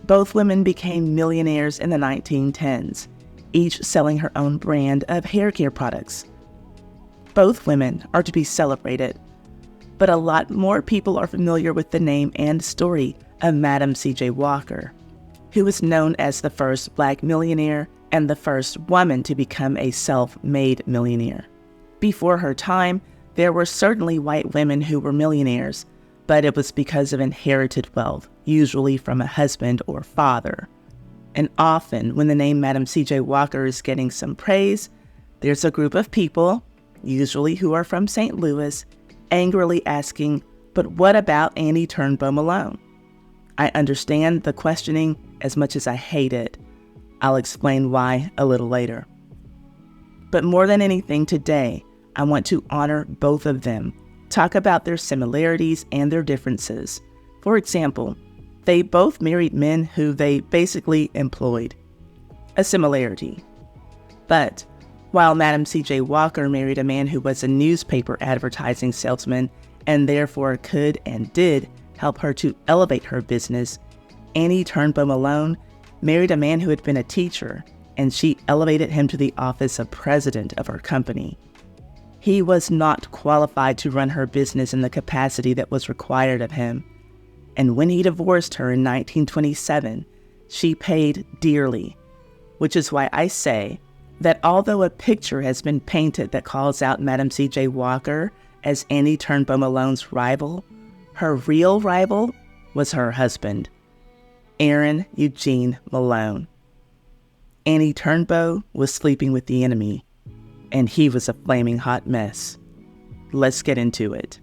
Both women became millionaires in the 1910s, each selling her own brand of hair care products. Both women are to be celebrated, but a lot more people are familiar with the name and story of Madam C.J. Walker, who was known as the first Black millionaire and the first woman to become a self-made millionaire. Before her time, there were certainly white women who were millionaires, but it was because of inherited wealth, usually from a husband or father. And often, when the name Madam C.J. Walker is getting some praise, there's a group of people, usually who are from St. Louis, angrily asking, but what about Annie Turnbo Malone? I understand the questioning as much as I hate it. I'll explain why a little later. But more than anything today, I want to honor both of them, talk about their similarities and their differences. For example, they both married men who they basically employed. A similarity. But while Madam C.J. Walker married a man who was a newspaper advertising salesman and therefore could and did help her to elevate her business, Annie Turnbo Malone married a man who had been a teacher, and she elevated him to the office of president of her company. He was not qualified to run her business in the capacity that was required of him. And when he divorced her in 1927, she paid dearly, which is why I say that although a picture has been painted that calls out Madam C.J. Walker as Annie Turnbo Malone's rival, her real rival was her husband, Aaron Eugene Malone. Annie Turnbo was sleeping with the enemy, and he was a flaming hot mess. Let's get into it.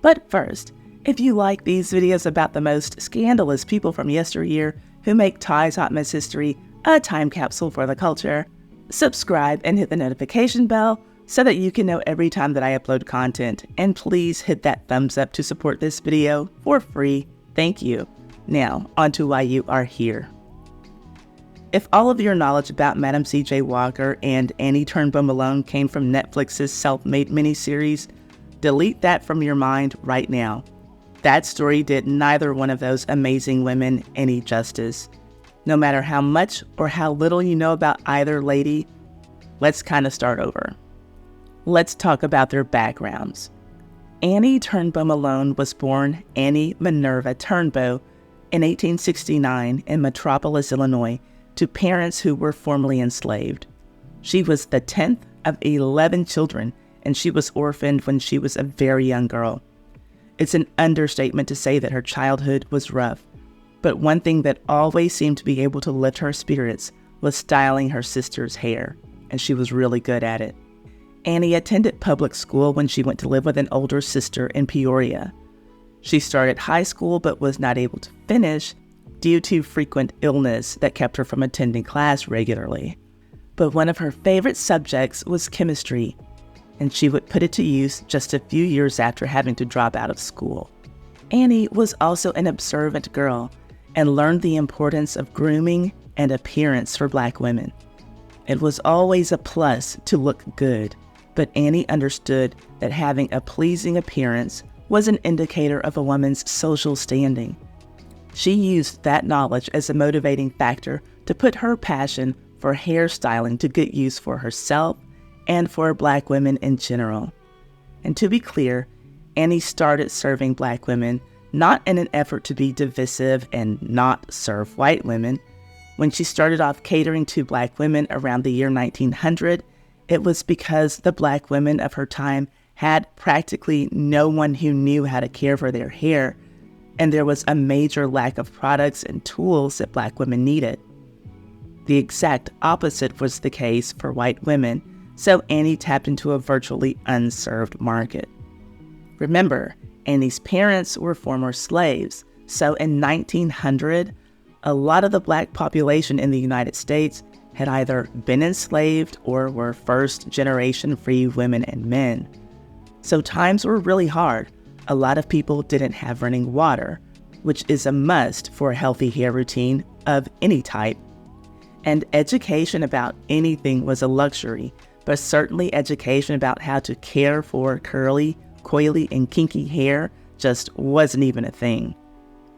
But first, if you like these videos about the most scandalous people from yesteryear who make Ty's Hot Mess History a time capsule for the culture, subscribe and hit the notification bell so that you can know every time that I upload content. And please hit that thumbs up to support this video for free. Thank you. Now, on to why you are here. If all of your knowledge about Madam C.J. Walker and Annie Turnbo Malone came from Netflix's self-made miniseries, delete that from your mind right now. That story did neither one of those amazing women any justice. No matter how much or how little you know about either lady, let's kind of start over. Let's talk about their backgrounds. Annie Turnbo Malone was born Annie Minerva Turnbo in 1869 in Metropolis, Illinois, to parents who were formerly enslaved. She was the 10th of 11 children, and she was orphaned when she was a very young girl. It's an understatement to say that her childhood was rough, but one thing that always seemed to be able to lift her spirits was styling her sister's hair, and she was really good at it. Annie attended public school when she went to live with an older sister in Peoria. She started high school but was not able to finish due to frequent illness that kept her from attending class regularly. But one of her favorite subjects was chemistry, and she would put it to use just a few years after having to drop out of school. Annie was also an observant girl and learned the importance of grooming and appearance for Black women. It was always a plus to look good, but Annie understood that having a pleasing appearance was an indicator of a woman's social standing. She used that knowledge as a motivating factor to put her passion for hairstyling to good use for herself and for Black women in general. And to be clear, Annie started serving Black women not in an effort to be divisive and not serve white women. When she started off catering to Black women around the year 1900, it was because the Black women of her time had practically no one who knew how to care for their hair, and there was a major lack of products and tools that Black women needed. The exact opposite was the case for white women, so Annie tapped into a virtually unserved market. Remember, Annie's parents were former slaves, so in 1900, a lot of the Black population in the United States had either been enslaved or were first-generation free women and men. So times were really hard. A lot of people didn't have running water, which is a must for a healthy hair routine of any type. And education about anything was a luxury, but certainly education about how to care for curly, coily, and kinky hair just wasn't even a thing.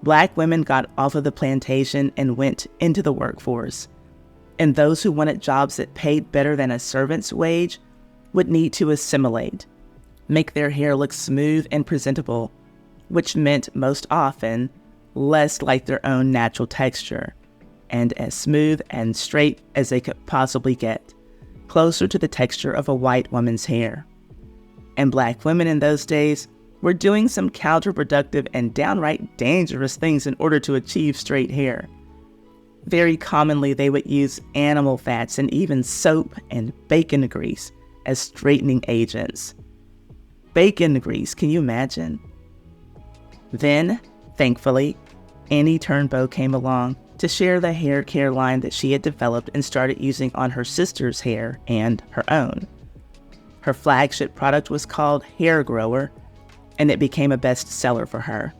Black women got off of the plantation and went into the workforce. And those who wanted jobs that paid better than a servant's wage would need to assimilate, make their hair look smooth and presentable, which meant most often less like their own natural texture, and as smooth and straight as they could possibly get, closer to the texture of a white woman's hair. And Black women in those days were doing some counterproductive and downright dangerous things in order to achieve straight hair. Very commonly, they would use animal fats and even soap and bacon grease as straightening agents. Bacon grease, can you imagine? Then, thankfully, Annie Turnbo came along to share the hair care line that she had developed and started using on her sister's hair and her own. Her flagship product was called Hair Grower, and it became a bestseller for her.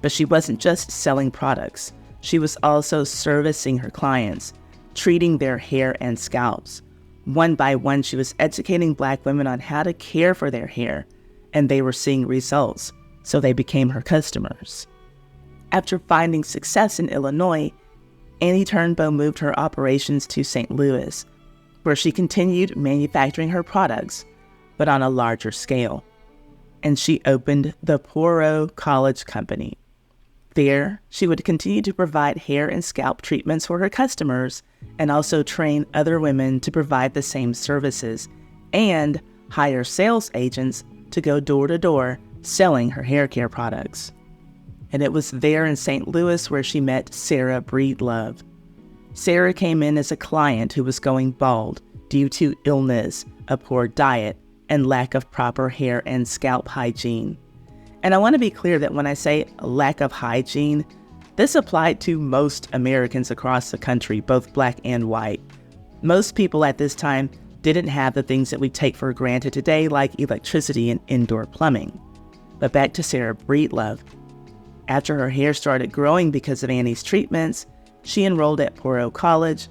But she wasn't just selling products. She was also servicing her clients, treating their hair and scalps. One by one, she was educating Black women on how to care for their hair, and they were seeing results, so they became her customers. After finding success in Illinois, Annie Turnbo moved her operations to St. Louis, where she continued manufacturing her products, but on a larger scale. And she opened the Poro College Company. There, she would continue to provide hair and scalp treatments for her customers and also train other women to provide the same services and hire sales agents to go door to door selling her hair care products. And it was there in St. Louis where she met Sarah Breedlove. Sarah came in as a client who was going bald due to illness, a poor diet, and lack of proper hair and scalp hygiene. And I want to be clear that when I say lack of hygiene, this applied to most Americans across the country, both Black and white. Most people at this time didn't have the things that we take for granted today, like electricity and indoor plumbing. But back to Sarah Breedlove. After her hair started growing because of Annie's treatments, she enrolled at Poro College,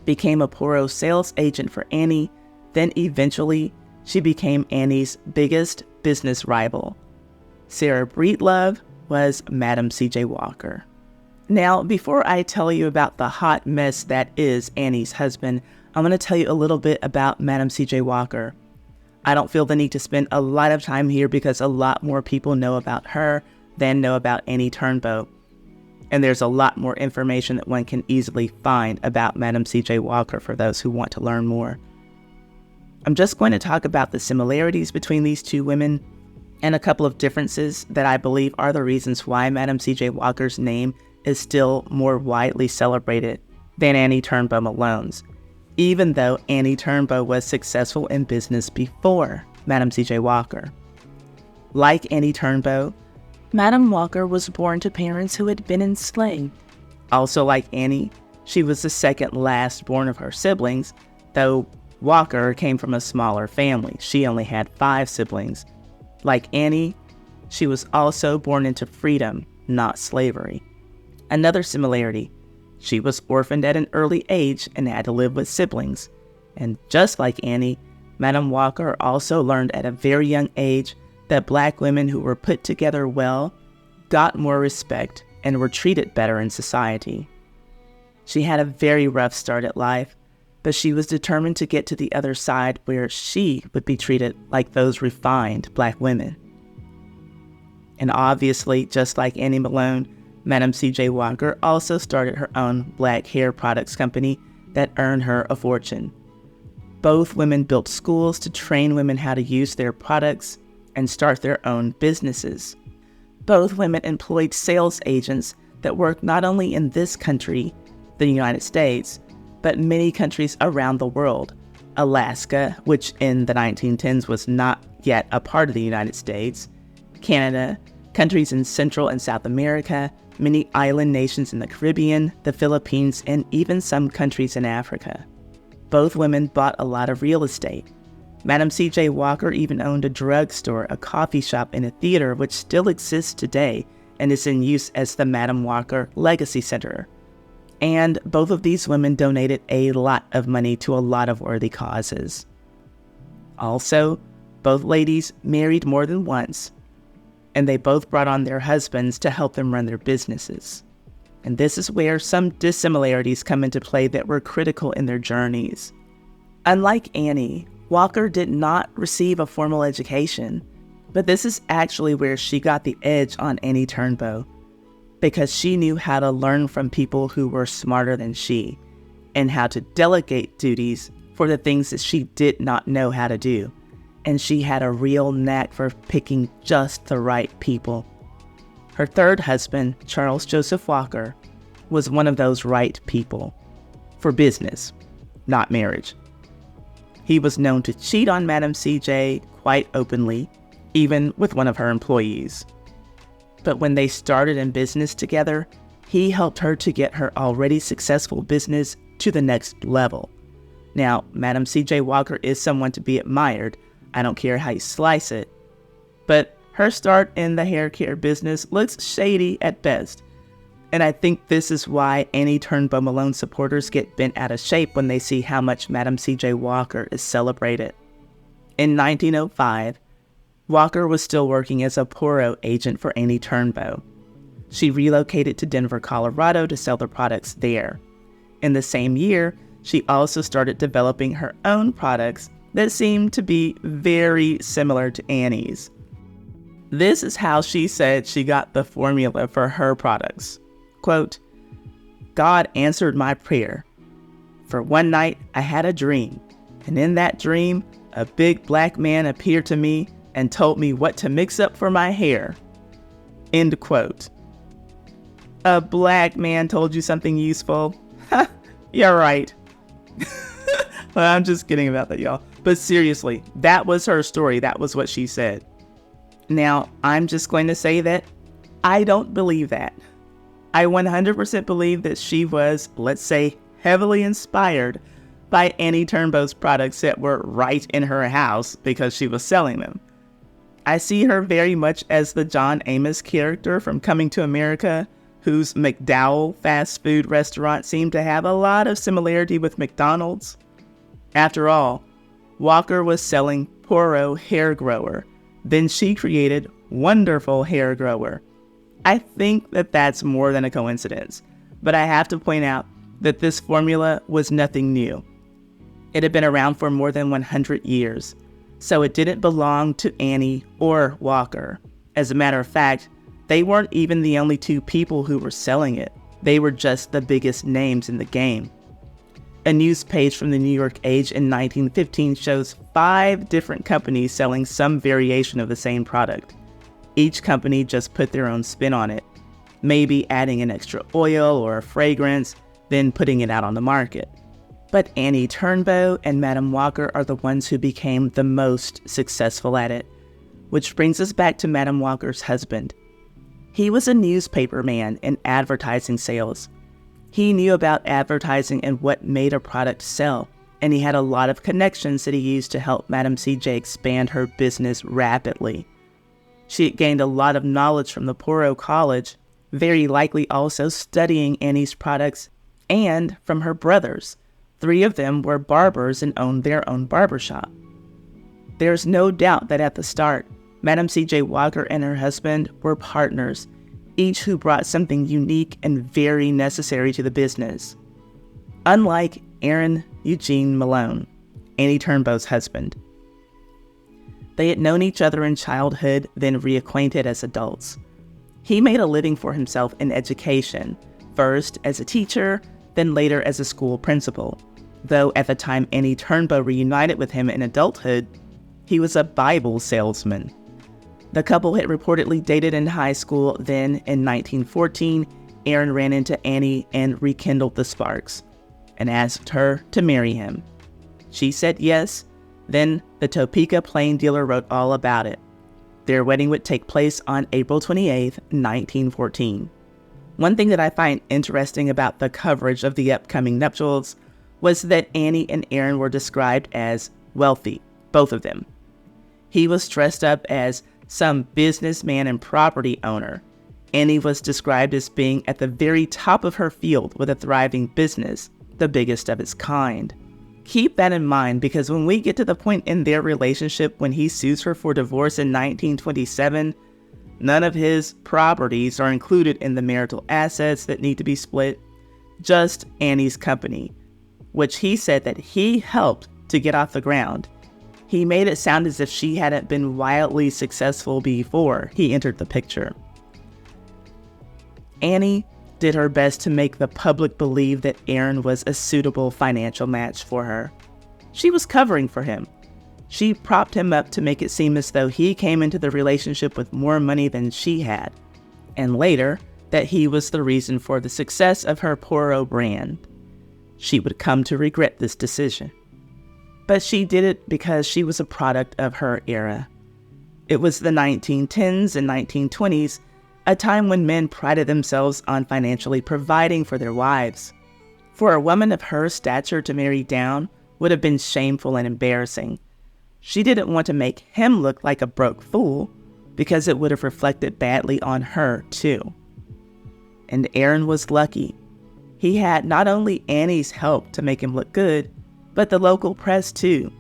became a Poro sales agent for Annie, then eventually she became Annie's biggest business rival. Sarah Breedlove was Madam C.J. Walker. Now, before I tell you about the hot mess that is Annie's husband, I'm going to tell you a little bit about Madam C.J. Walker. I don't feel the need to spend a lot of time here because a lot more people know about her than know about Annie Turnbo. And there's a lot more information that one can easily find about Madam C.J. Walker for those who want to learn more. I'm just going to talk about the similarities between these two women and a couple of differences that I believe are the reasons why Madam C.J. Walker's name is still more widely celebrated than Annie Turnbo Malone's, even though Annie Turnbo was successful in business before Madam C.J. Walker. Like Annie Turnbo, Madam Walker was born to parents who had been enslaved. Also like Annie, she was the second last born of her siblings, though Walker came from a smaller family. She only had 5 siblings. Like Annie, she was also born into freedom, not slavery. Another similarity, she was orphaned at an early age and had to live with siblings. And just like Annie, Madam Walker also learned at a very young age that Black women who were put together well got more respect and were treated better in society. She had a very rough start at life, but she was determined to get to the other side where she would be treated like those refined Black women. And obviously, just like Annie Malone, Madam C.J. Walker also started her own Black hair products company that earned her a fortune. Both women built schools to train women how to use their products and start their own businesses. Both women employed sales agents that worked not only in this country, the United States, but many countries around the world. Alaska, which in the 1910s was not yet a part of the United States, Canada, countries in Central and South America, many island nations in the Caribbean, the Philippines, and even some countries in Africa. Both women bought a lot of real estate. Madam C.J. Walker even owned a drugstore, a coffee shop, and a theater which still exists today and is in use as the Madam Walker Legacy Center. And both of these women donated a lot of money to a lot of worthy causes. Also, both ladies married more than once. and they both brought on their husbands to help them run their businesses. And this is where some dissimilarities come into play that were critical in their journeys. Unlike Annie, Walker did not receive a formal education, but this is actually where she got the edge on Annie Turnbo, because she knew how to learn from people who were smarter than she, and how to delegate duties for the things that she did not know how to do. And she had a real knack for picking just the right people. Her third husband, Charles Joseph Walker, was one of those right people. For business, not marriage. He was known to cheat on Madam CJ quite openly, even with one of her employees. But when they started in business together, he helped her to get her already successful business to the next level. Now, Madam CJ Walker is someone to be admired. I don't care how you slice it. But her start in the hair care business looks shady at best. And I think this is why Annie Turnbo Malone supporters get bent out of shape when they see how much Madam CJ Walker is celebrated. In 1905, Walker was still working as a Poro agent for Annie Turnbo. She relocated to Denver, Colorado to sell the products there. In the same year, she also started developing her own products that seemed to be very similar to Annie's. This is how she said she got the formula for her products. Quote, "God answered my prayer. For one night I had a dream, and in that dream, a big black man appeared to me and told me what to mix up for my hair." End quote. A black man told you something useful? Ha, you're right. Well, I'm just kidding about that, y'all. But seriously, that was her story. That was what she said. Now, I'm just going to say that I don't believe that. I 100% believe that she was, let's say, heavily inspired by Annie Turnbo's products that were right in her house because she was selling them. I see her very much as the John Amos character from Coming to America, whose McDowell fast food restaurant seemed to have a lot of similarity with McDonald's. After all, Walker was selling Poro hair grower. Then she created Wonderful Hair Grower. I think that that's more than a coincidence, but I have to point out that this formula was nothing new. It had been around for more than 100 years, so it didn't belong to Annie or Walker. As a matter of fact, they weren't even the only two people who were selling it. They were just the biggest names in the game. A news page from the New York Age in 1915 shows 5 different companies selling some variation of the same product. Each company just put their own spin on it, maybe adding an extra oil or a fragrance, then putting it out on the market. But Annie Turnbo and Madam Walker are the ones who became the most successful at it, which brings us back to Madam Walker's husband. He was a newspaper man in advertising sales. He knew about advertising and what made a product sell, and he had a lot of connections that he used to help Madam CJ expand her business rapidly. She had gained a lot of knowledge from the Poro College, very likely also studying Annie's products, and from her brothers. 3 of them were barbers and owned their own barbershop. There's no doubt that at the start, Madam CJ Walker and her husband were partners, each who brought something unique and very necessary to the business. Unlike Aaron Eugene Malone, Annie Turnbo's husband. They had known each other in childhood, then reacquainted as adults. He made a living for himself in education, first as a teacher, then later as a school principal. Though at the time Annie Turnbo reunited with him in adulthood, he was a Bible salesman. The couple had reportedly dated in high school, then in 1914, Aaron ran into Annie and rekindled the sparks, and asked her to marry him. She said yes, then the Topeka Plain Dealer wrote all about it. Their wedding would take place on April 28, 1914. One thing that I find interesting about the coverage of the upcoming nuptials was that Annie and Aaron were described as wealthy, both of them. He was dressed up as some businessman and property owner. Annie was described as being at the very top of her field with a thriving business, the biggest of its kind. Keep that in mind, because when we get to the point in their relationship when he sues her for divorce in 1927, None of his properties are included in the marital assets that need to be split, just Annie's company, which he said that he helped to get off the ground. He made it sound as if she hadn't been wildly successful before he entered the picture. Annie did her best to make the public believe that Aaron was a suitable financial match for her. She was covering for him. She propped him up to make it seem as though he came into the relationship with more money than she had, and later, that he was the reason for the success of her Poro brand. She would come to regret this decision. But she did it because she was a product of her era. It was the 1910s and 1920s, a time when men prided themselves on financially providing for their wives. For a woman of her stature to marry down would have been shameful and embarrassing. She didn't want to make him look like a broke fool, because it would have reflected badly on her too. And Aaron was lucky. He had not only Annie's help to make him look good, but the local press too.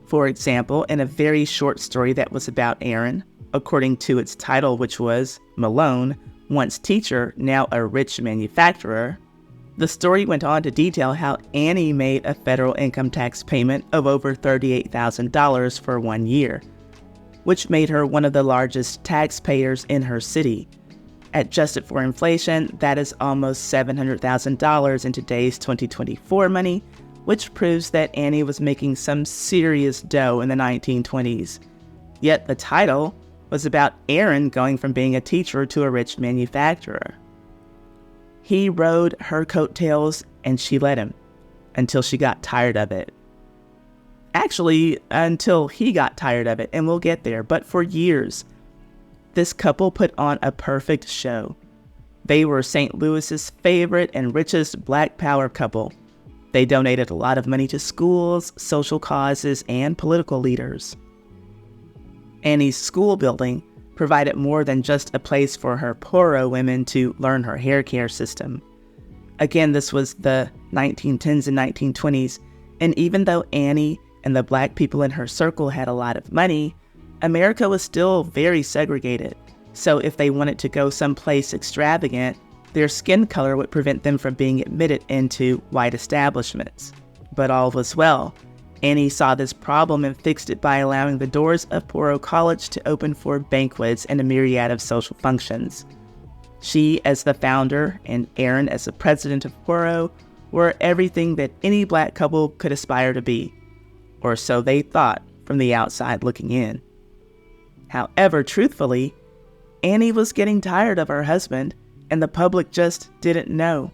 For example, in a very short story that was about Aaron, according to its title, which was Malone, once teacher, now a rich manufacturer, the story went on to detail how Annie made a federal income tax payment of over $38,000 for 1 year, which made her one of the largest taxpayers in her city. Adjusted for inflation, that is almost $700,000 in today's 2024 money, which proves that Annie was making some serious dough in the 1920s. Yet the title was about Aaron going from being a teacher to a rich manufacturer. He rode her coattails and she let him, until she got tired of it. Actually, until he got tired of it, and we'll get there, but for years, this couple put on a perfect show. They were St. Louis's favorite and richest Black power couple. They donated a lot of money to schools, social causes, and political leaders. Annie's school building provided more than just a place for her Poro women to learn her hair care system. Again, this was the 1910s and 1920s, and even though Annie and the Black people in her circle had a lot of money, America was still very segregated. So if they wanted to go someplace extravagant, their skin color would prevent them from being admitted into white establishments. But all was well. Annie saw this problem and fixed it by allowing the doors of Poro College to open for banquets and a myriad of social functions. She, as the founder, and Aaron, as the president of Poro, were everything that any Black couple could aspire to be, or so they thought from the outside looking in. However, truthfully, Annie was getting tired of her husband, and the public just didn't know.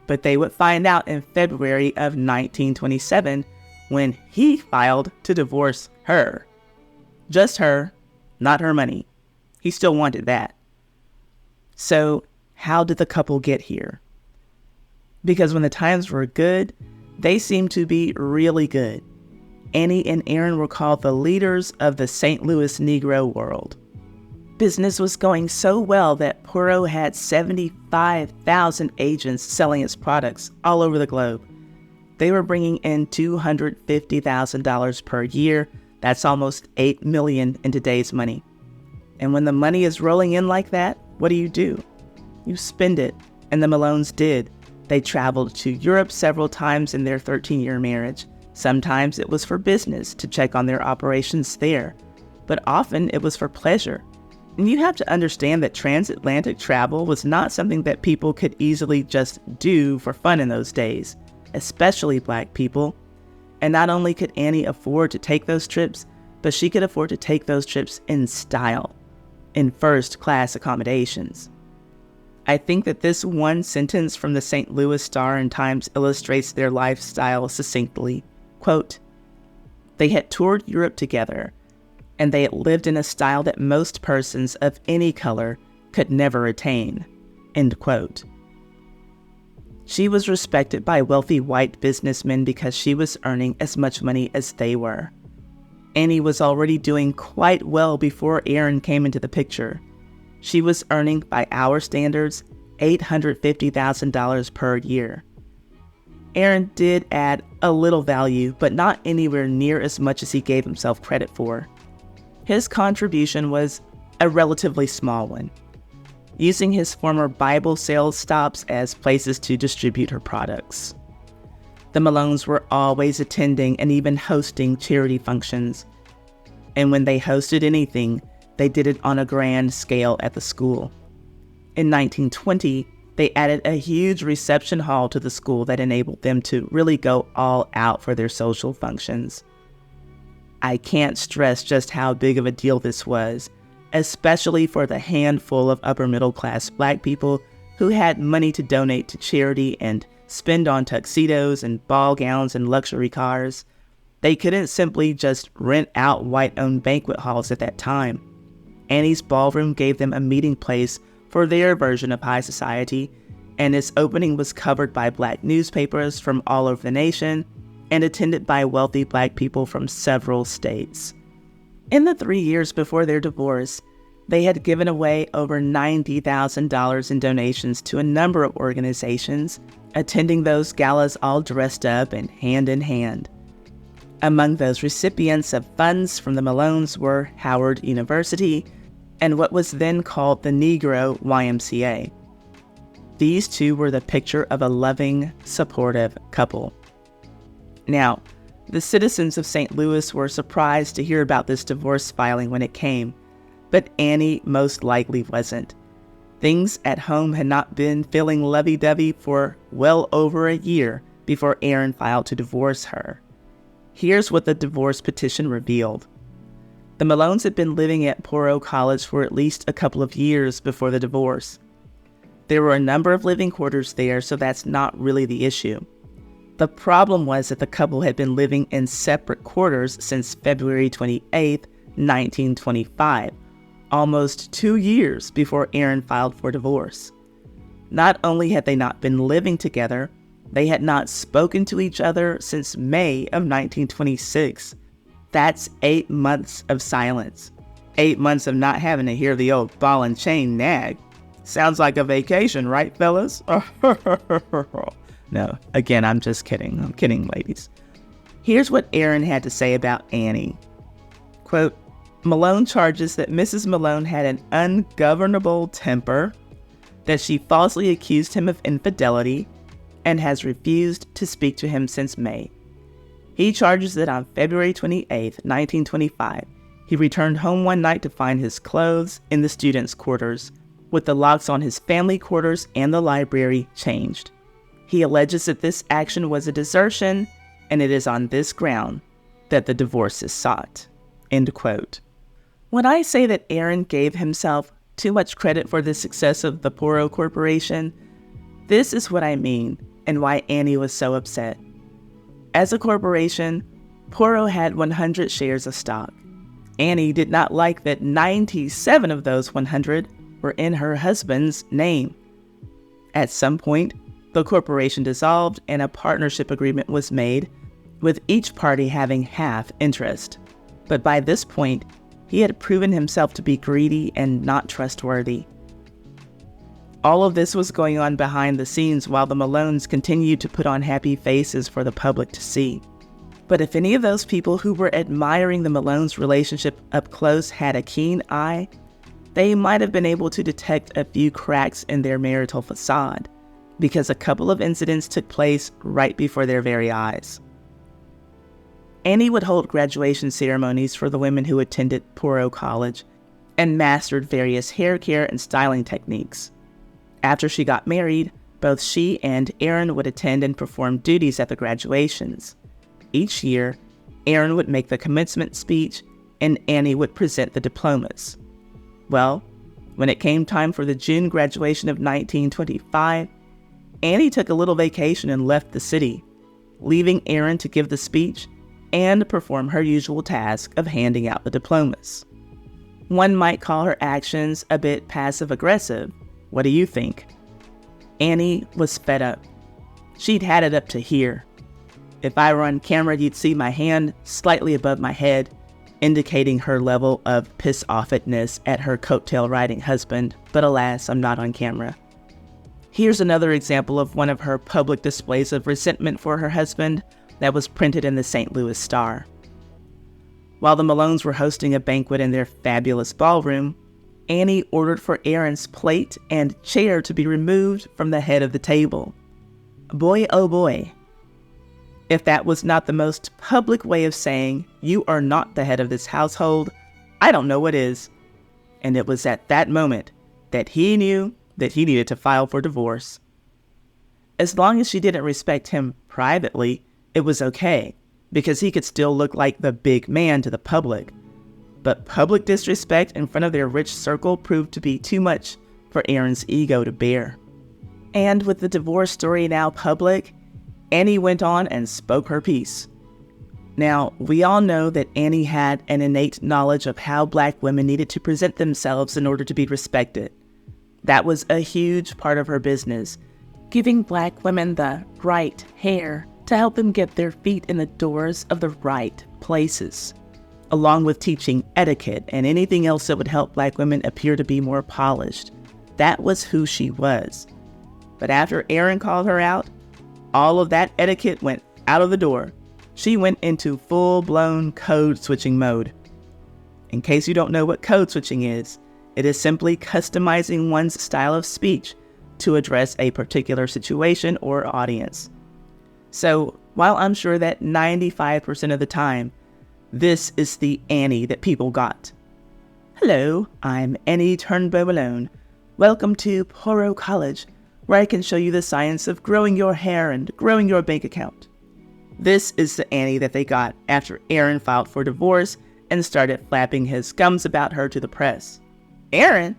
But they would find out in February of 1927 when he filed to divorce her. Just her, not her money. He still wanted that. So, how did the couple get here? Because when the times were good, they seemed to be really good. Annie and Aaron were called the leaders of the St. Louis Negro world. Business was going so well that Poro had 75,000 agents selling its products all over the globe. They were bringing in $250,000 per year. That's almost $8 million in today's money. And when the money is rolling in like that, what do? You spend it, and the Malones did. They traveled to Europe several times in their 13-year marriage. Sometimes it was for business, to check on their operations there, but often it was for pleasure. And you have to understand that transatlantic travel was not something that people could easily just do for fun in those days, especially Black people. And not only could Annie afford to take those trips, but she could afford to take those trips in style, in first-class accommodations. I think that this one sentence from the St. Louis Star and Times illustrates their lifestyle succinctly. Quote, "They had toured Europe together, and they had lived in a style that most persons of any color could never attain." End quote. She was respected by wealthy white businessmen because she was earning as much money as they were. Annie was already doing quite well before Aaron came into the picture. She was earning, by our standards, $850,000 per year. Aaron did add a little value, but not anywhere near as much as he gave himself credit for. His contribution was a relatively small one, using his former Bible sales stops as places to distribute her products. The Malones were always attending and even hosting charity functions, and when they hosted anything, they did it on a grand scale at the school. In 1920, they added a huge reception hall to the school that enabled them to really go all out for their social functions. I can't stress just how big of a deal this was, especially for the handful of upper-middle-class Black people who had money to donate to charity and spend on tuxedos and ball gowns and luxury cars. They couldn't simply just rent out white-owned banquet halls at that time. Annie's ballroom gave them a meeting place for their version of high society, and its opening was covered by Black newspapers from all over the nation and attended by wealthy Black people from several states. In the 3 years before their divorce, they had given away over $90,000 in donations to a number of organizations, attending those galas all dressed up and hand in hand. Among those recipients of funds from the Malones were Howard University and what was then called the Negro YMCA. These two were the picture of a loving, supportive couple. Now, the citizens of St. Louis were surprised to hear about this divorce filing when it came, but Annie most likely wasn't. Things at home had not been feeling lovey-dovey for well over a year before Aaron filed to divorce her. Here's what the divorce petition revealed. The Malones had been living at Poro College for at least a couple of years before the divorce. There were a number of living quarters there, so that's not really the issue. The problem was that the couple had been living in separate quarters since February 28, 1925, almost 2 years before Aaron filed for divorce. Not only had they not been living together, they had not spoken to each other since May of 1926. That's 8 months of silence. 8 months of not having to hear the old ball and chain nag. Sounds like a vacation, right, fellas? No, again, I'm just kidding. I'm kidding, ladies. Here's what Aaron had to say about Annie. Quote, Malone charges that Mrs. Malone had an ungovernable temper, that she falsely accused him of infidelity, and has refused to speak to him since May. He charges that on February 28, 1925, he returned home one night to find his clothes in the students' quarters, with the locks on his family quarters and the library changed. He alleges that this action was a desertion, and it is on this ground that the divorce is sought. End quote. When I say that Aaron gave himself too much credit for the success of the Poro Corporation, this is what I mean and why Annie was so upset. As a corporation, Poro had 100 shares of stock. Annie did not like that 97 of those 100 were in her husband's name. At some point, the corporation dissolved and a partnership agreement was made, with each party having half interest. But by this point, he had proven himself to be greedy and not trustworthy. All of this was going on behind the scenes while the Malones continued to put on happy faces for the public to see. But if any of those people who were admiring the Malones' relationship up close had a keen eye, they might have been able to detect a few cracks in their marital facade, because a couple of incidents took place right before their very eyes. Annie would hold graduation ceremonies for the women who attended Poro College and mastered various hair care and styling techniques. After she got married, both she and Aaron would attend and perform duties at the graduations. Each year, Aaron would make the commencement speech and Annie would present the diplomas. Well, when it came time for the June graduation of 1925, Annie took a little vacation and left the city, leaving Aaron to give the speech and perform her usual task of handing out the diplomas. One might call her actions a bit passive-aggressive. What do you think? Annie was fed up. She'd had it up to here. If I were on camera, you'd see my hand slightly above my head, indicating her level of piss-offedness at her coattail-riding husband, but alas, I'm not on camera. Here's another example of one of her public displays of resentment for her husband that was printed in the St. Louis Star. While the Malones were hosting a banquet in their fabulous ballroom, Annie ordered for Aaron's plate and chair to be removed from the head of the table. Boy, oh boy. If that was not the most public way of saying, you are not the head of this household, I don't know what is. And it was at that moment that he knew that he needed to file for divorce. As long as she didn't respect him privately, it was okay, because he could still look like the big man to the public. But public disrespect in front of their rich circle proved to be too much for Aaron's ego to bear. And with the divorce story now public, Annie went on and spoke her piece. Now, we all know that Annie had an innate knowledge of how Black women needed to present themselves in order to be respected. That was a huge part of her business, giving Black women the right hair to help them get their feet in the doors of the right places, along with teaching etiquette and anything else that would help Black women appear to be more polished. That was who she was. But after Aaron called her out, all of that etiquette went out of the door. She went into full-blown code switching mode. In case you don't know what code switching is, it is simply customizing one's style of speech to address a particular situation or audience. So, while I'm sure that 95% of the time, this is the Annie that people got. Hello, I'm Annie Turnbo Malone. Welcome to Poro College, where I can show you the science of growing your hair and growing your bank account. This is the Annie that they got after Aaron filed for divorce and started flapping his gums about her to the press. Aaron?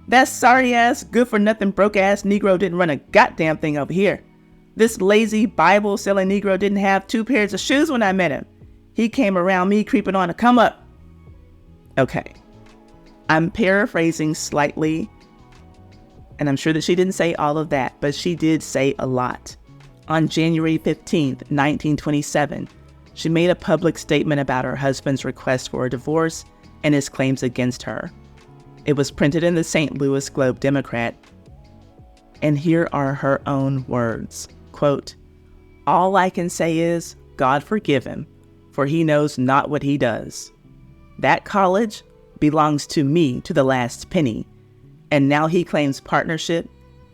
That sorry-ass, good-for-nothing, broke-ass Negro didn't run a goddamn thing over here. This lazy, Bible-selling Negro didn't have 2 pairs of shoes when I met him. He came around me creeping on a come-up. Okay. I'm paraphrasing slightly, and I'm sure that she didn't say all of that, but she did say a lot. On January 15th, 1927, she made a public statement about her husband's request for a divorce and his claims against her. It was printed in the St. Louis Globe-Democrat, and here are her own words. Quote, "All I can say is, God forgive him, for he knows not what he does. That college belongs to me to the last penny, and now he claims partnership,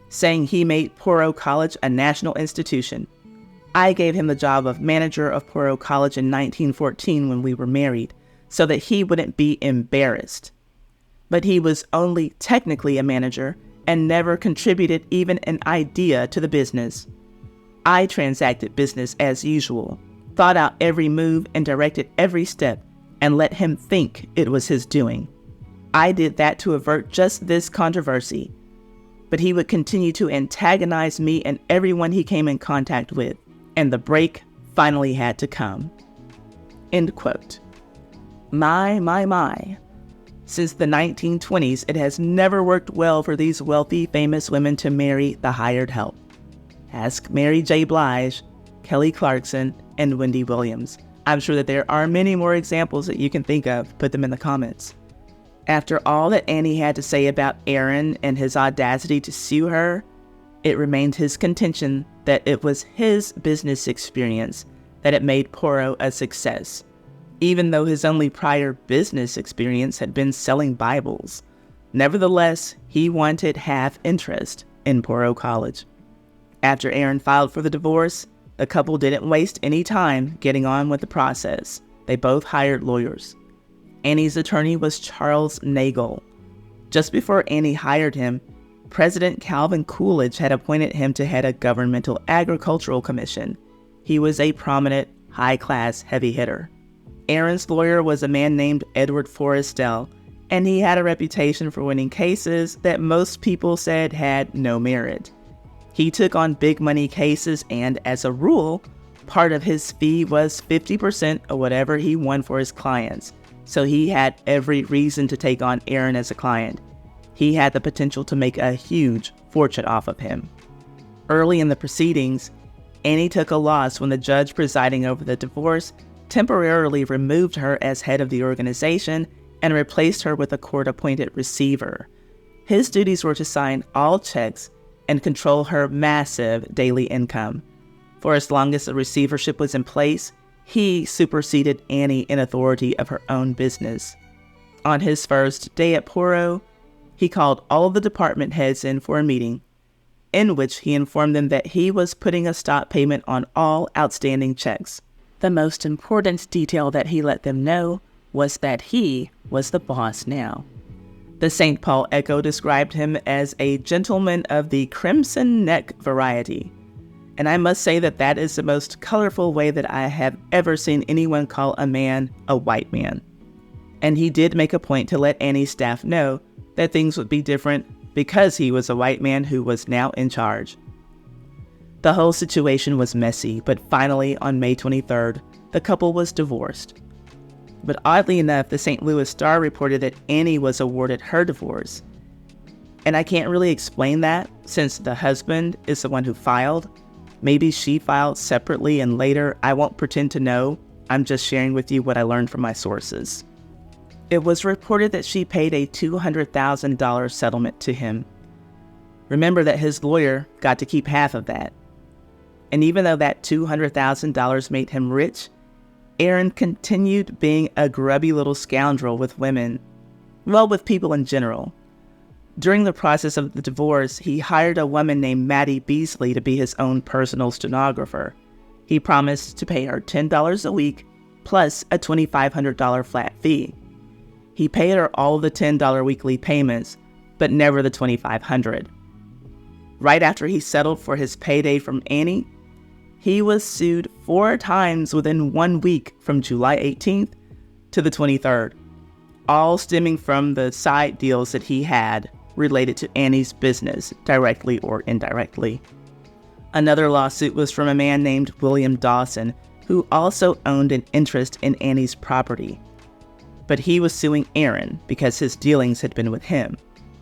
saying he made Poro College a national institution. I gave him the job of manager of Poro College in 1914 when we were married, so that he wouldn't be embarrassed. But he was only technically a manager and never contributed even an idea to the business. I transacted business as usual, thought out every move and directed every step, and let him think it was his doing. I did that to avert just this controversy. But he would continue to antagonize me and everyone he came in contact with, and the break finally had to come." End quote. My. Since the 1920s, it has never worked well for these wealthy, famous women to marry the hired help. Ask Mary J. Blige, Kelly Clarkson, and Wendy Williams. I'm sure that there are many more examples that you can think of. Put them in the comments. After all that Annie had to say about Aaron and his audacity to sue her, it remained his contention that it was his business experience that had made Poro a success, even though his only prior business experience had been selling Bibles. Nevertheless, he wanted half interest in Poro College. After Aaron filed for the divorce, the couple didn't waste any time getting on with the process. They both hired lawyers. Annie's attorney was Charles Nagel. Just before Annie hired him, President Calvin Coolidge had appointed him to head a governmental agricultural commission. He was a prominent, high-class heavy hitter. Aaron's lawyer was a man named Edward Forrestal, and he had a reputation for winning cases that most people said had no merit. He took on big money cases, and as a rule, part of his fee was 50% of whatever he won for his clients. So he had every reason to take on Aaron as a client. He had the potential to make a huge fortune off of him. Early in the proceedings, Annie took a loss when the judge presiding over the divorce temporarily removed her as head of the organization and replaced her with a court-appointed receiver. His duties were to sign all checks and control her massive daily income. For as long as the receivership was in place, he superseded Annie in authority of her own business. On his first day at Poro, he called all of the department heads in for a meeting, in which he informed them that he was putting a stop payment on all outstanding checks. The most important detail that he let them know was that he was the boss now. The St. Paul Echo described him as a gentleman of the crimson neck variety. And I must say that that is the most colorful way that I have ever seen anyone call a man a white man. And he did make a point to let Annie's staff know that things would be different because he was a white man who was now in charge. The whole situation was messy, but finally on May 23rd, the couple was divorced. But oddly enough, the St. Louis Star reported that Annie was awarded her divorce. And I can't really explain that since the husband is the one who filed. Maybe she filed separately and later. I won't pretend to know. I'm just sharing with you what I learned from my sources. It was reported that she paid a $200,000 settlement to him. Remember that his lawyer got to keep half of that. And even though that $200,000 made him rich, Aaron continued being a grubby little scoundrel with women. Well, with people in general. During the process of the divorce, he hired a woman named Maddie Beasley to be his own personal stenographer. He promised to pay her $10 a week plus a $2,500 flat fee. He paid her all the $10 weekly payments, but never the $2,500. Right after he settled for his payday from Annie, he was sued 4 times within 1 week from July 18th to the 23rd, all stemming from the side deals that he had related to Annie's business, directly or indirectly. Another lawsuit was from a man named William Dawson, who also owned an interest in Annie's property. But he was suing Aaron because his dealings had been with him.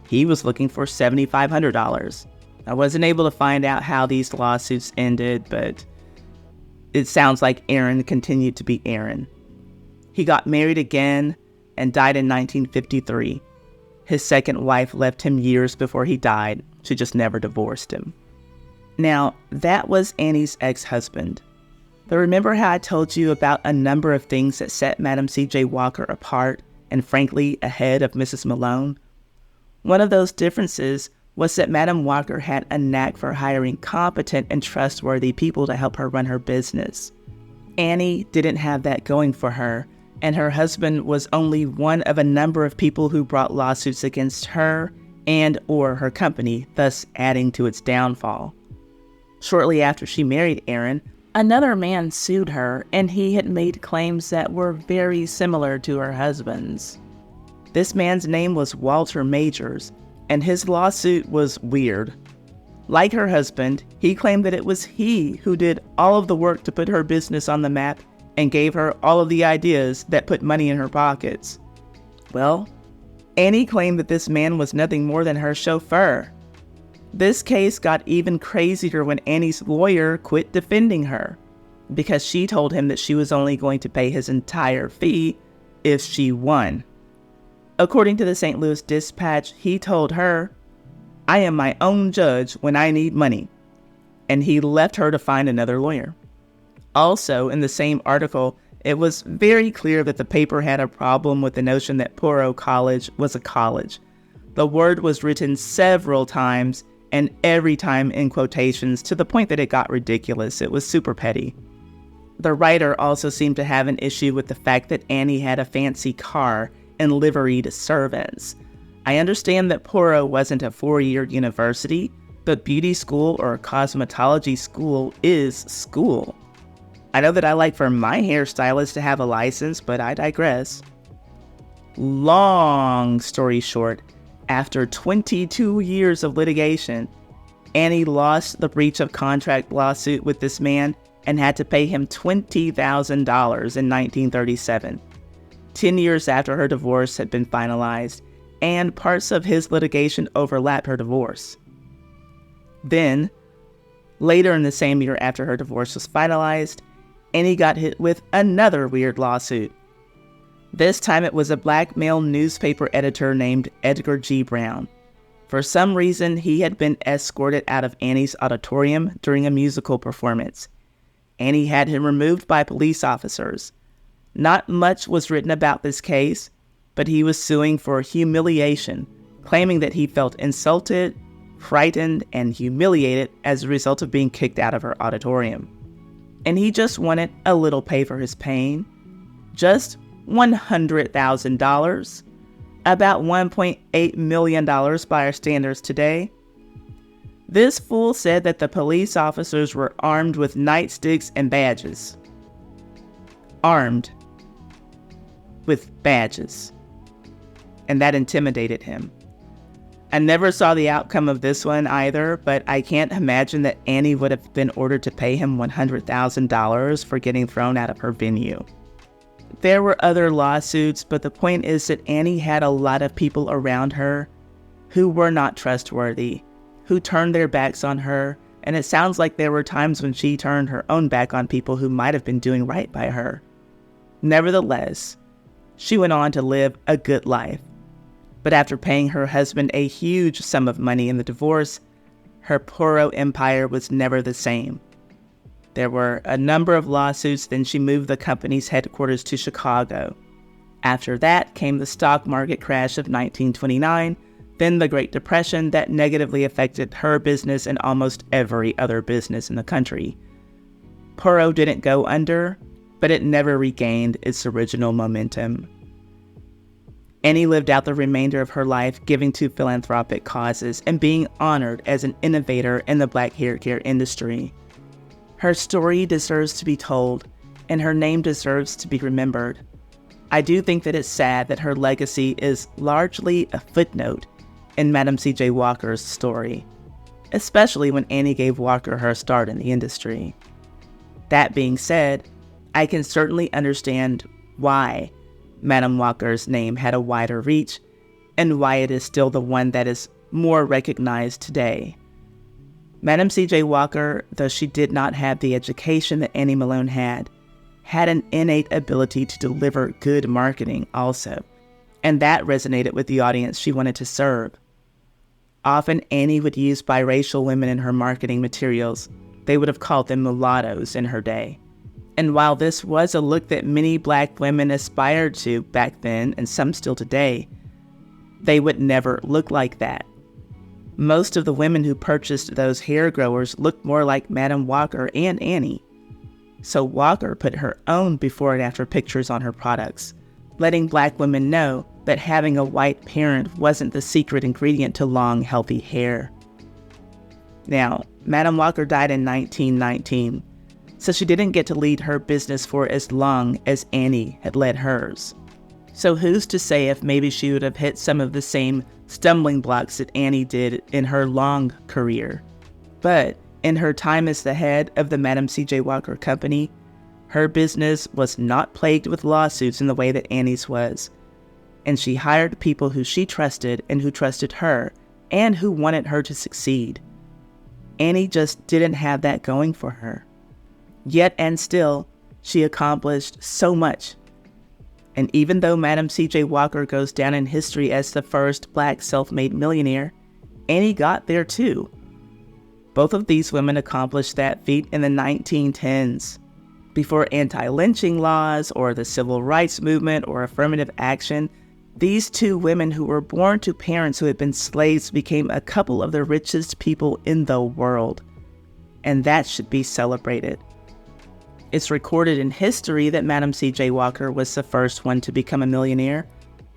He was looking for $7,500. I wasn't able to find out how these lawsuits ended, but it sounds like Aaron continued to be Aaron. He got married again and died in 1953. His second wife left him years before he died. She just never divorced him. Now, that was Annie's ex-husband. But remember how I told you about a number of things that set Madam C.J. Walker apart and frankly ahead of Mrs. Malone? One of those differences was that Madam Walker had a knack for hiring competent and trustworthy people to help her run her business. Annie didn't have that going for her, and her husband was only one of a number of people who brought lawsuits against her and or her company, thus adding to its downfall. Shortly after she married Aaron, another man sued her, and he had made claims that were very similar to her husband's. This man's name was Walter Majors, and his lawsuit was weird. Like her husband, he claimed that it was he who did all of the work to put her business on the map and gave her all of the ideas that put money in her pockets. Well, Annie claimed that this man was nothing more than her chauffeur. This case got even crazier when Annie's lawyer quit defending her, because she told him that she was only going to pay his entire fee if she won. According to the St. Louis Dispatch, he told her, "I am my own judge when I need money," and he left her to find another lawyer. Also, in the same article, it was very clear that the paper had a problem with the notion that Poro College was a college. The word was written several times, and every time in quotations, to the point that it got ridiculous. It was super petty. The writer also seemed to have an issue with the fact that Annie had a fancy car and liveried servants. I understand that Poro wasn't a 4-year university, but beauty school or cosmetology school is school. I know that I like for my hairstylist to have a license, but I digress. Long story short, after 22 years of litigation, Annie lost the breach of contract lawsuit with this man and had to pay him $20,000 in 1937, 10 years after her divorce had been finalized, and parts of his litigation overlapped her divorce. Then, later in the same year after her divorce was finalized, Annie got hit with another weird lawsuit. This time it was a black male newspaper editor named Edgar G. Brown. For some reason, he had been escorted out of Annie's auditorium during a musical performance. Annie had him removed by police officers. Not much was written about this case, but he was suing for humiliation, claiming that he felt insulted, frightened, and humiliated as a result of being kicked out of her auditorium. And he just wanted a little pay for his pain. Just $100,000, about $1.8 million by our standards today. This fool said that the police officers were armed with nightsticks and badges. Armed with badges. And that intimidated him. I never saw the outcome of this one either, but I can't imagine that Annie would have been ordered to pay him $100,000 for getting thrown out of her venue. There were other lawsuits, but the point is that Annie had a lot of people around her who were not trustworthy, who turned their backs on her, and it sounds like there were times when she turned her own back on people who might have been doing right by her. Nevertheless, she went on to live a good life. But after paying her husband a huge sum of money in the divorce, her Poro empire was never the same. There were a number of lawsuits, then she moved the company's headquarters to Chicago. After that came the stock market crash of 1929, then the Great Depression that negatively affected her business and almost every other business in the country. Poro didn't go under, but it never regained its original momentum. Annie lived out the remainder of her life giving to philanthropic causes and being honored as an innovator in the black hair care industry. Her story deserves to be told, and her name deserves to be remembered. I do think that it's sad that her legacy is largely a footnote in Madam C.J. Walker's story, especially when Annie gave Walker her start in the industry. That being said, I can certainly understand why Madam Walker's name had a wider reach and why it is still the one that is more recognized today. Madam C.J. Walker, though she did not have the education that Annie Malone had an innate ability to deliver good marketing also, and that resonated with the audience she wanted to serve. Often Annie would use biracial women in her marketing materials. They would have called them mulattoes in her day. And while this was a look that many black women aspired to back then, and some still today, they would never look like that. Most of the women who purchased those hair growers looked more like Madam Walker and Annie. So Walker put her own before and after pictures on her products, letting black women know that having a white parent wasn't the secret ingredient to long, healthy hair. Now, Madam Walker died in 1919, so she didn't get to lead her business for as long as Annie had led hers. So who's to say if maybe she would have hit some of the same stumbling blocks that Annie did in her long career. But in her time as the head of the Madam C.J. Walker Company, her business was not plagued with lawsuits in the way that Annie's was. And she hired people who she trusted and who trusted her and who wanted her to succeed. Annie just didn't have that going for her. Yet and still, she accomplished so much. And even though Madam C.J. Walker goes down in history as the first black self-made millionaire, Annie got there too. Both of these women accomplished that feat in the 1910s. Before anti-lynching laws or the civil rights movement or affirmative action, these two women who were born to parents who had been slaves became a couple of the richest people in the world. And that should be celebrated. It's recorded in history that Madam C.J. Walker was the first one to become a millionaire.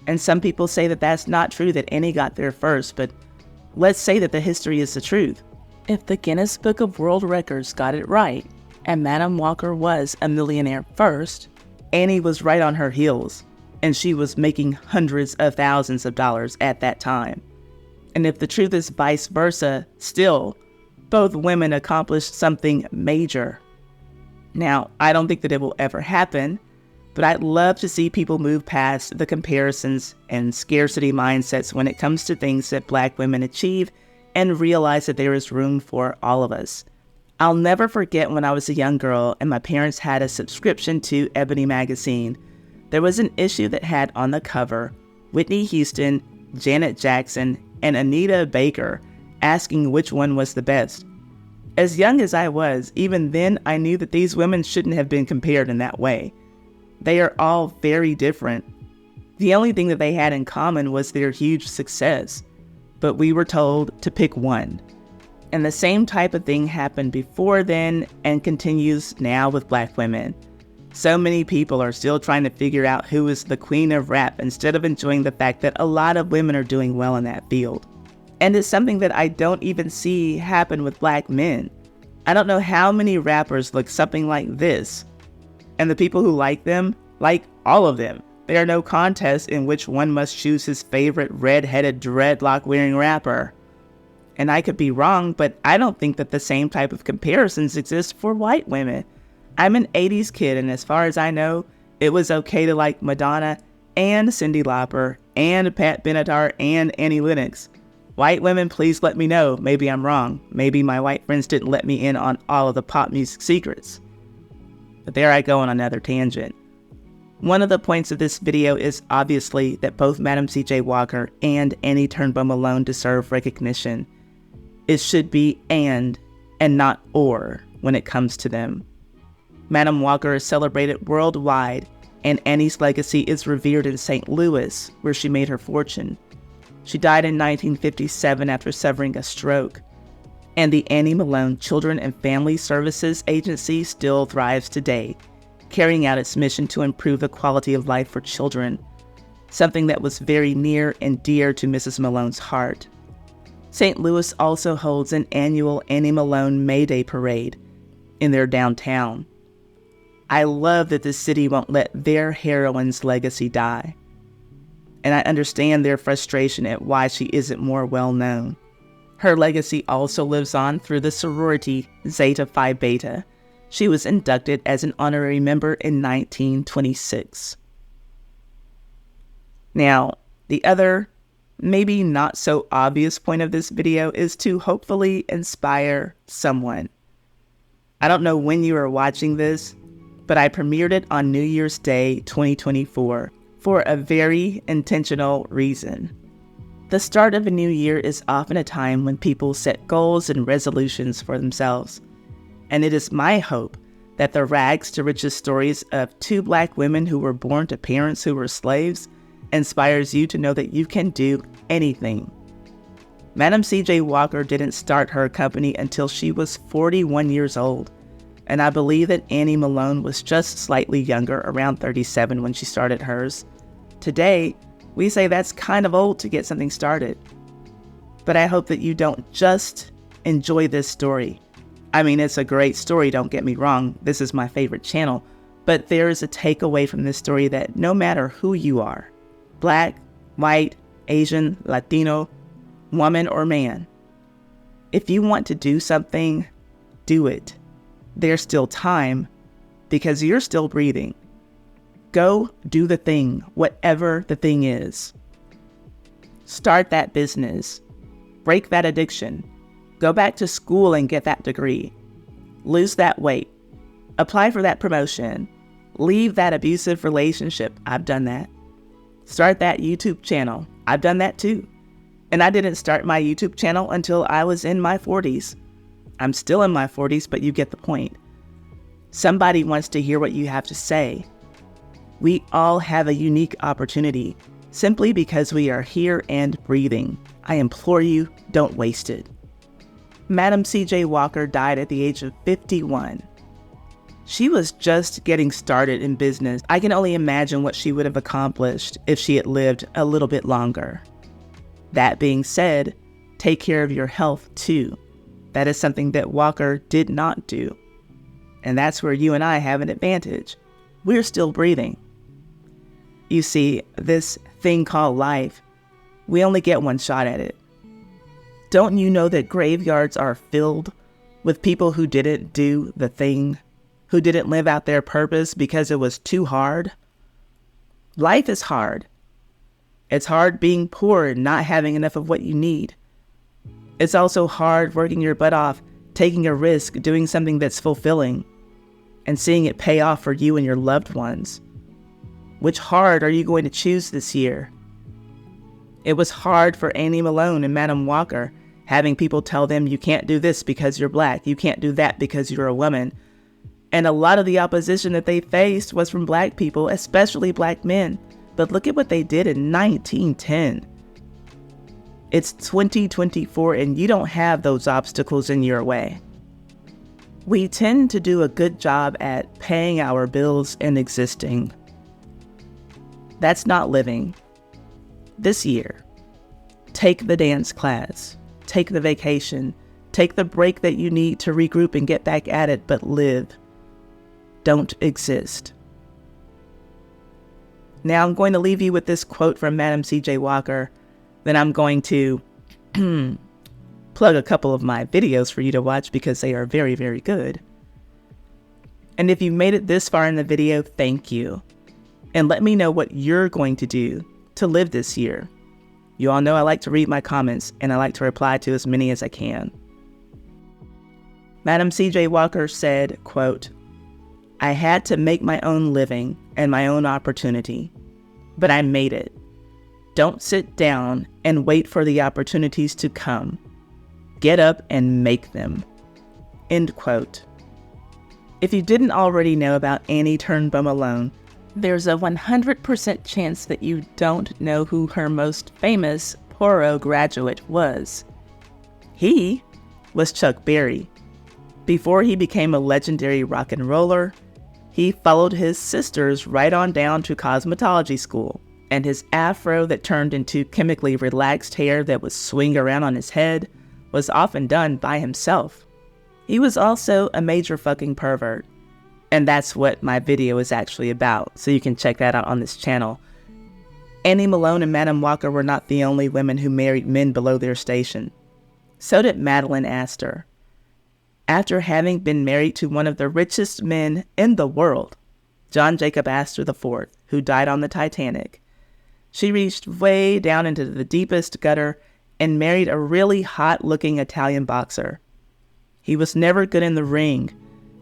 And some people say that that's not true, that Annie got there first, but let's say that the history is the truth. If the Guinness Book of World Records got it right, and Madam Walker was a millionaire first, Annie was right on her heels, and she was making hundreds of thousands of dollars at that time. And if the truth is vice versa, still, both women accomplished something major. Now, I don't think that it will ever happen, but I'd love to see people move past the comparisons and scarcity mindsets when it comes to things that black women achieve and realize that there is room for all of us. I'll never forget when I was a young girl and my parents had a subscription to Ebony magazine. There was an issue that had on the cover Whitney Houston, Janet Jackson, and Anita Baker asking which one was the best. As young as I was, even then I knew that these women shouldn't have been compared in that way. They are all very different. The only thing that they had in common was their huge success. but we were told to pick one. And the same type of thing happened before then and continues now with Black women. So many people are still trying to figure out who is the queen of rap instead of enjoying the fact that a lot of women are doing well in that field. And it's something that I don't even see happen with Black men. I don't know how many rappers look something like this. And the people who like them, like all of them. There are no contests in which one must choose his favorite red-headed dreadlock-wearing rapper. And I could be wrong, but I don't think that the same type of comparisons exist for white women. I'm an 80s kid, and as far as I know, it was okay to like Madonna and Cyndi Lauper and Pat Benatar and Annie Lennox. White women, please let me know. Maybe I'm wrong. Maybe my white friends didn't let me in on all of the pop music secrets. But there I go on another tangent. One of the points of this video is obviously that both Madam C.J. Walker and Annie Turnbo Malone deserve recognition. It should be and not or when it comes to them. Madam Walker is celebrated worldwide, and Annie's legacy is revered in St. Louis, where she made her fortune. She died in 1957 after suffering a stroke. And the Annie Malone Children and Family Services Agency still thrives today, carrying out its mission to improve the quality of life for children, something that was very near and dear to Mrs. Malone's heart. St. Louis also holds an annual Annie Malone May Day parade in their downtown. I love that the city won't let their heroine's legacy die. And I understand their frustration at why she isn't more well known. Her legacy also lives on through the sorority Zeta Phi Beta. She was inducted as an honorary member in 1926. Now, the other, maybe not so obvious point of this video is to hopefully inspire someone. I don't know when you are watching this, but I premiered it on New Year's Day 2024 for a very intentional reason. The start of a new year is often a time when people set goals and resolutions for themselves. And it is my hope that the rags to riches stories of two Black women who were born to parents who were slaves inspires you to know that you can do anything. Madam C.J. Walker didn't start her company until she was 41 years old. And I believe that Annie Malone was just slightly younger, around 37 when she started hers. Today, we say that's kind of old to get something started. But I hope that you don't just enjoy this story. I mean, it's a great story, don't get me wrong. This is my favorite channel. But there is a takeaway from this story that no matter who you are, Black, white, Asian, Latino, woman, or man, if you want to do something, do it. There's still time because you're still breathing. Go do the thing, whatever the thing is. Start that business. Break that addiction. Go back to school and get that degree. Lose that weight. Apply for that promotion. Leave that abusive relationship. I've done that. Start that YouTube channel. I've done that too. And I didn't start my YouTube channel until I was in my 40s. I'm still in my 40s, but you get the point. Somebody wants to hear what you have to say. We all have a unique opportunity simply because we are here and breathing. I implore you, don't waste it. Madam C.J. Walker died at the age of 51. She was just getting started in business. I can only imagine what she would have accomplished if she had lived a little bit longer. That being said, take care of your health too. That is something that Walker did not do. And that's where you and I have an advantage. We're still breathing. You see, this thing called life, we only get one shot at it. Don't you know that graveyards are filled with people who didn't do the thing, who didn't live out their purpose because it was too hard? Life is hard. It's hard being poor and not having enough of what you need. It's also hard working your butt off, taking a risk, doing something that's fulfilling, and seeing it pay off for you and your loved ones. Which hard are you going to choose this year? It was hard for Annie Malone and Madam Walker, having people tell them you can't do this because you're Black, you can't do that because you're a woman. And a lot of the opposition that they faced was from Black people, especially Black men. But look at what they did in 1910. It's 2024 and you don't have those obstacles in your way. We tend to do a good job at paying our bills and existing. That's not living. This year, take the dance class, take the vacation, take the break that you need to regroup and get back at it, but live. Don't exist. Now I'm going to leave you with this quote from Madam C.J. Walker. Then I'm going to plug a couple of my videos for you to watch because they are very, very good. And if you made it this far in the video, thank you. And let me know what you're going to do to live this year. You all know I like to read my comments and I like to reply to as many as I can. Madam C.J. Walker said, quote, "I had to make my own living and my own opportunity, but I made it. Don't sit down and wait for the opportunities to come. Get up and make them." End quote. If you didn't already know about Annie Turnbo Malone, there's a 100% chance that you don't know who her most famous Poro graduate was. He was Chuck Berry. Before he became a legendary rock and roller, he followed his sisters right on down to cosmetology school, and his afro that turned into chemically relaxed hair that would swing around on his head was often done by himself. He was also a major fucking pervert. And that's what my video is actually about, so you can check that out on this channel. Annie Malone and Madam Walker were not the only women who married men below their station. So did Madeline Astor. After having been married to one of the richest men in the world, John Jacob Astor IV, who died on the Titanic, she reached way down into the deepest gutter and married a really hot-looking Italian boxer. He was never good in the ring,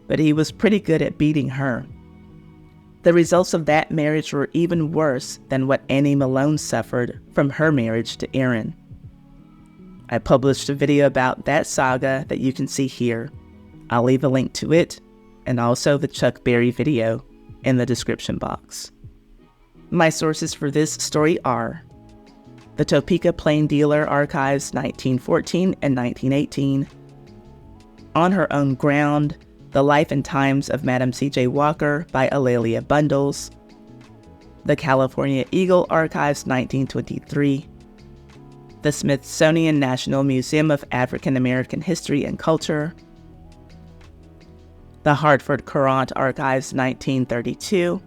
but he was pretty good at beating her. The results of that marriage were even worse than what Annie Malone suffered from her marriage to Aaron. I published a video about that saga that you can see here. I'll leave a link to it, and also the Chuck Berry video in the description box. My sources for this story are the Topeka Plain Dealer Archives 1914 and 1918, On Her Own Ground, The Life and Times of Madam C.J. Walker by Alelia Bundles, the California Eagle Archives 1923, the Smithsonian National Museum of African American History and Culture, the Hartford Courant Archives 1932,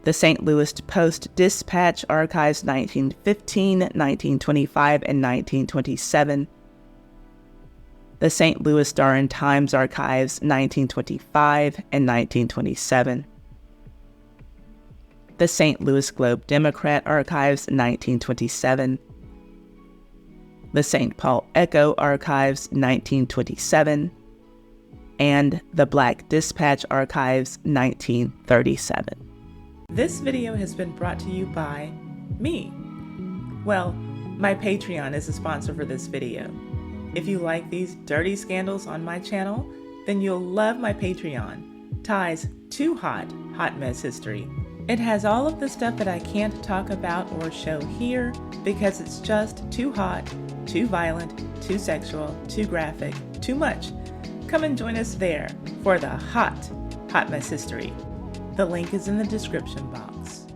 the St. Louis Post-Dispatch Archives 1915, 1925, and 1927, the St. Louis Star and Times Archives 1925 and 1927, the St. Louis Globe Democrat Archives 1927, the St. Paul Echo Archives 1927, and the Black Dispatch Archives 1937. This video has been brought to you by me. Well, my Patreon is a sponsor for this video. If you like these dirty scandals on my channel, then you'll love my Patreon, Ty's Too Hot Hot Mess History. It has all of the stuff that I can't talk about or show here because it's just too hot, too violent, too sexual, too graphic, too much. Come and join us there for the hot Hot Mess History. The link is in the description box.